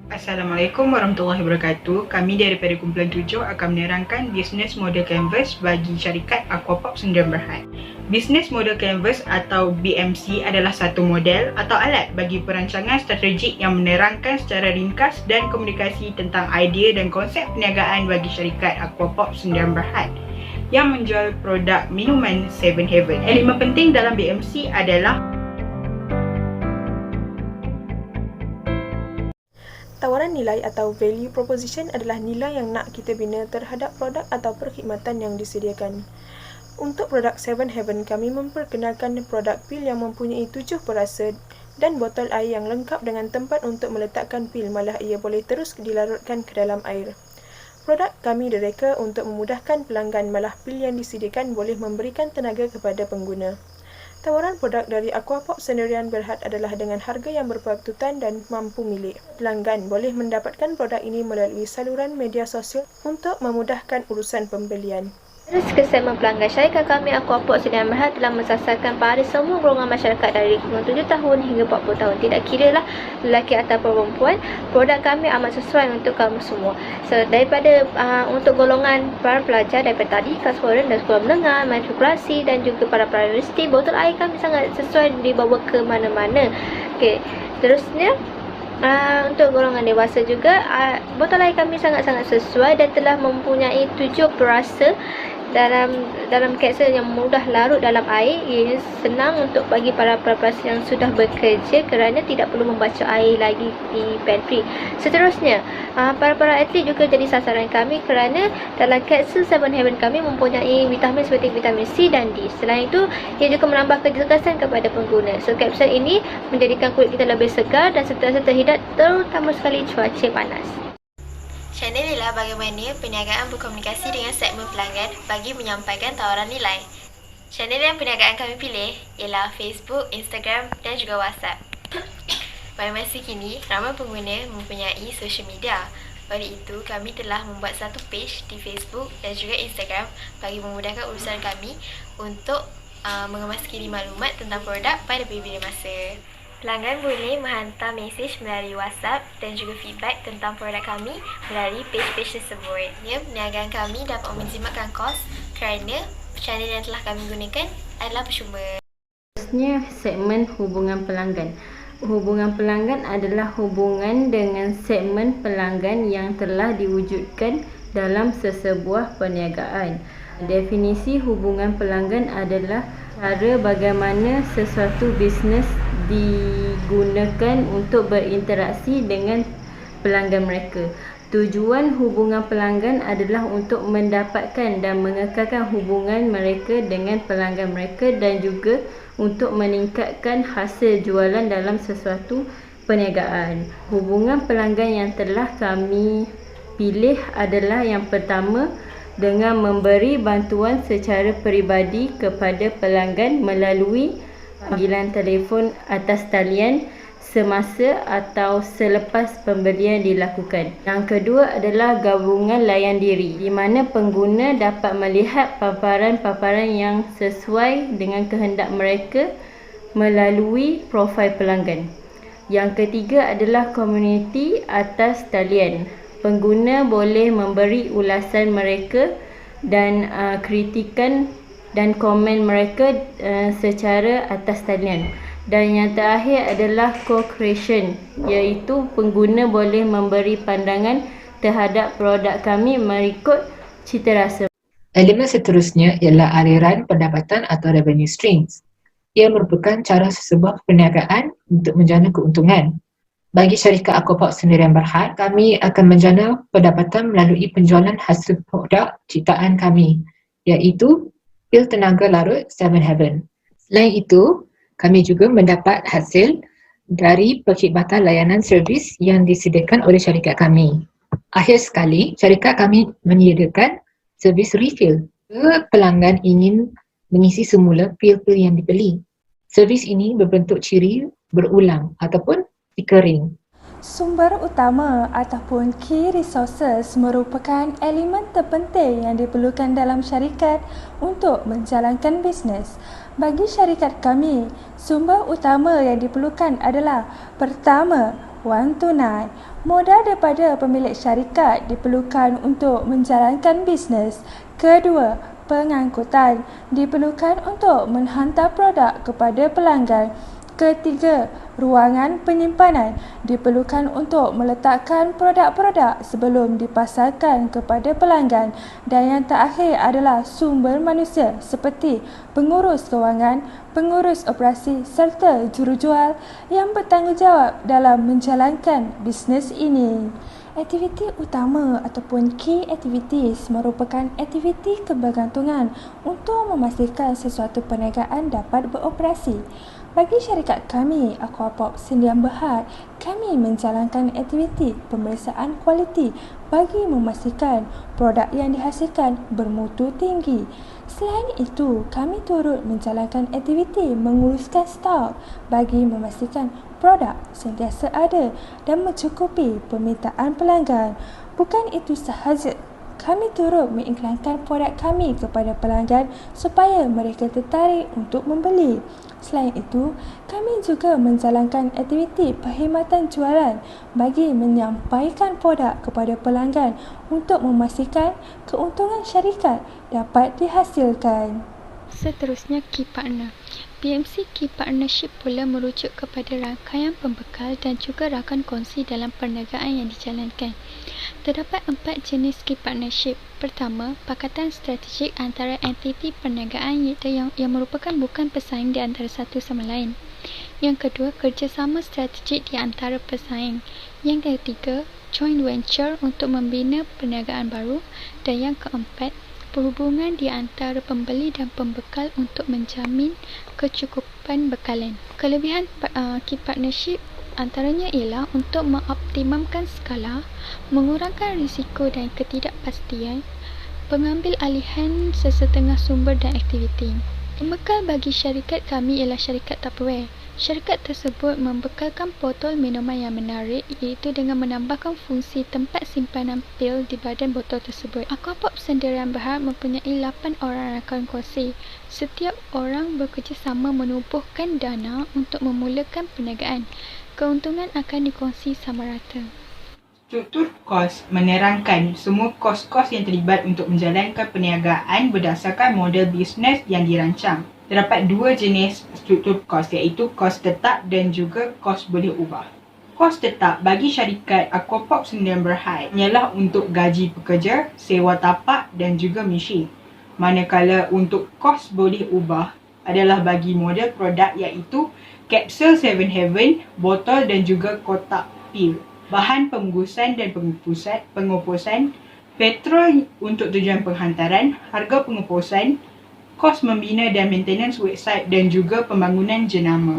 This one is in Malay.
Assalamualaikum warahmatullahi wabarakatuh. Kami daripada Kumpulan 7 akan menerangkan bisnes model canvas bagi syarikat Aquapop Sdn Bhd. Bisnes model canvas atau BMC adalah satu model atau alat bagi perancangan strategik yang menerangkan secara ringkas dan komunikasi tentang idea dan konsep perniagaan bagi syarikat Aquapop Sdn Bhd yang menjual produk minuman Seven Heaven. Elemen penting dalam BMC adalah tawaran nilai atau value proposition adalah nilai yang nak kita bina terhadap produk atau perkhidmatan yang disediakan. Untuk produk Seven Heaven, kami memperkenalkan produk pil yang mempunyai 7 perasa dan botol air yang lengkap dengan tempat untuk meletakkan pil, malah ia boleh terus dilarutkan ke dalam air. Produk kami direka untuk memudahkan pelanggan, malah pil yang disediakan boleh memberikan tenaga kepada pengguna. Tawaran produk dari Aquapop Sdn Bhd adalah dengan harga yang berpatutan dan mampu milik. Pelanggan boleh mendapatkan produk ini melalui saluran media sosial untuk memudahkan urusan pembelian. Terus ke segmen pelanggan, syarikat kami Aquapop Sdn Bhd telah mensasarkan pada semua golongan masyarakat dari umur 7 tahun hingga 40 tahun. Tidak kira lah lelaki atau perempuan, produk kami amat sesuai untuk kamu semua. So, daripada untuk golongan para pelajar daripada tadi, kelas foreign dan sekolah menengah, matrikulasi dan juga para universiti, botol air kami sangat sesuai dibawa ke mana-mana. Okey, terusnya untuk golongan dewasa juga, botol air kami sangat-sangat sesuai dan telah mempunyai 7 perasa dalam kapsul yang mudah larut dalam air. Ia senang untuk bagi para pelapis yang sudah bekerja kerana tidak perlu membaca air lagi di pantry. Seterusnya, para atlet juga jadi sasaran kami kerana dalam kapsul Seven Heaven kami mempunyai vitamin seperti vitamin C dan D. Selain itu, ia juga menambah kecergasan kepada pengguna. So, kapsul ini menjadikan kulit kita lebih segar dan sentiasa terhidrat, terutama sekali cuaca panas. Channel ialah bagaimana perniagaan berkomunikasi dengan segmen pelanggan bagi menyampaikan tawaran nilai. Channel yang perniagaan kami pilih ialah Facebook, Instagram dan juga WhatsApp. Pada masa kini, ramai pengguna mempunyai social media. Oleh itu, kami telah membuat satu page di Facebook dan juga Instagram bagi memudahkan urusan kami untuk mengemas kiri maklumat tentang produk pada bila-bila masa. Pelanggan boleh menghantar mesej melalui WhatsApp dan juga feedback tentang produk kami melalui page-page tersebut. Perniagaan kami dapat menjimatkan kos kerana channel yang telah kami gunakan adalah percuma. Seterusnya, segmen hubungan pelanggan. Hubungan pelanggan adalah hubungan dengan segmen pelanggan yang telah diwujudkan dalam sesebuah perniagaan. Definisi hubungan pelanggan adalah cara bagaimana sesuatu bisnes digunakan untuk berinteraksi dengan pelanggan mereka. Tujuan hubungan pelanggan adalah untuk mendapatkan dan mengekalkan hubungan mereka dengan pelanggan mereka dan juga untuk meningkatkan hasil jualan dalam sesuatu perniagaan. Hubungan pelanggan yang telah kami pilih adalah yang pertama, dengan memberi bantuan secara peribadi kepada pelanggan melalui panggilan telefon atas talian semasa atau selepas pembelian dilakukan. Yang kedua adalah gabungan layan diri, di mana pengguna dapat melihat paparan-paparan yang sesuai dengan kehendak mereka melalui profil pelanggan. Yang ketiga adalah komuniti atas talian. Pengguna boleh memberi ulasan mereka dan kritikan dan komen mereka secara atas talian. Dan yang terakhir adalah co-creation, iaitu pengguna boleh memberi pandangan terhadap produk kami mengikut cita rasa. Elemen seterusnya ialah aliran pendapatan atau revenue streams. Ia merupakan cara sesebuah perniagaan untuk menjana keuntungan. Bagi syarikat Aquapop Sdn Bhd, kami akan menjana pendapatan melalui penjualan hasil produk ciptaan kami, iaitu pil tenaga larut Seven Heaven. Selain itu, kami juga mendapat hasil dari perkhidmatan layanan servis yang disediakan oleh syarikat kami. Akhir sekali, syarikat kami menyediakan servis refill jika pelanggan ingin mengisi semula pil-pil yang dibeli. Servis ini berbentuk ciri berulang ataupun kering. Sumber utama ataupun key resources merupakan elemen terpenting yang diperlukan dalam syarikat untuk menjalankan bisnes. Bagi syarikat kami, sumber utama yang diperlukan adalah pertama, wang tunai. Modal daripada pemilik syarikat diperlukan untuk menjalankan bisnes. Kedua, pengangkutan diperlukan untuk menghantar produk kepada pelanggan. Ketiga, ruangan penyimpanan diperlukan untuk meletakkan produk-produk sebelum dipasarkan kepada pelanggan. Dan yang terakhir adalah sumber manusia seperti pengurus kewangan, pengurus operasi serta jurujual yang bertanggungjawab dalam menjalankan bisnes ini. Aktiviti utama ataupun key activities merupakan aktiviti kebergantungan untuk memastikan sesuatu perniagaan dapat beroperasi. Bagi syarikat kami, Aquapop Sdn Bhd, kami menjalankan aktiviti pemeriksaan kualiti bagi memastikan produk yang dihasilkan bermutu tinggi. Selain itu, kami turut menjalankan aktiviti menguruskan stok bagi memastikan produk sentiasa ada dan mencukupi permintaan pelanggan. Bukan itu sahaja, kami turut mengiklankan produk kami kepada pelanggan supaya mereka tertarik untuk membeli. Selain itu, kami juga menjalankan aktiviti perkhidmatan jualan bagi menyampaikan produk kepada pelanggan untuk memastikan keuntungan syarikat dapat dihasilkan. Seterusnya, Key Partner. BMC Key Partnership pula merujuk kepada rangkaian pembekal dan juga rakan kongsi dalam perniagaan yang dijalankan. Terdapat 4 jenis Key Partnership. Pertama, pakatan strategik antara entiti perniagaan yang merupakan bukan pesaing di antara satu sama lain. Yang kedua, kerjasama strategik di antara pesaing. Yang ketiga, joint venture untuk membina perniagaan baru. Dan yang keempat, perhubungan di antara pembeli dan pembekal untuk menjamin kecukupan bekalan. Kelebihan Key Partnership antaranya ialah untuk mengoptimumkan skala, mengurangkan risiko dan ketidakpastian, pengambil alihan sesetengah sumber dan aktiviti. Pembekal bagi syarikat kami ialah syarikat Tupperware. Syarikat tersebut membekalkan botol minuman yang menarik iaitu dengan menambahkan fungsi tempat simpanan pil di badan botol tersebut. Aquapop Sdn Bhd mempunyai 8 orang rakan kongsi. Setiap orang bekerjasama menubuhkan dana untuk memulakan perniagaan. Keuntungan akan dikongsi sama rata. Struktur kos menerangkan semua kos-kos yang terlibat untuk menjalankan perniagaan berdasarkan model bisnes yang dirancang. Terdapat 2 jenis struktur kos iaitu kos tetap dan juga kos boleh ubah. Kos tetap bagi syarikat Aquapop Sdn Bhd ialah untuk gaji pekerja, sewa tapak dan juga mesin. Manakala untuk kos boleh ubah adalah bagi model produk iaitu kapsul 7 Heaven, botol dan juga kotak pil. Bahan pembungkusan dan pengupusan, petrol untuk tujuan penghantaran, harga pengupusan, kos membina dan maintenance website dan juga pembangunan jenama.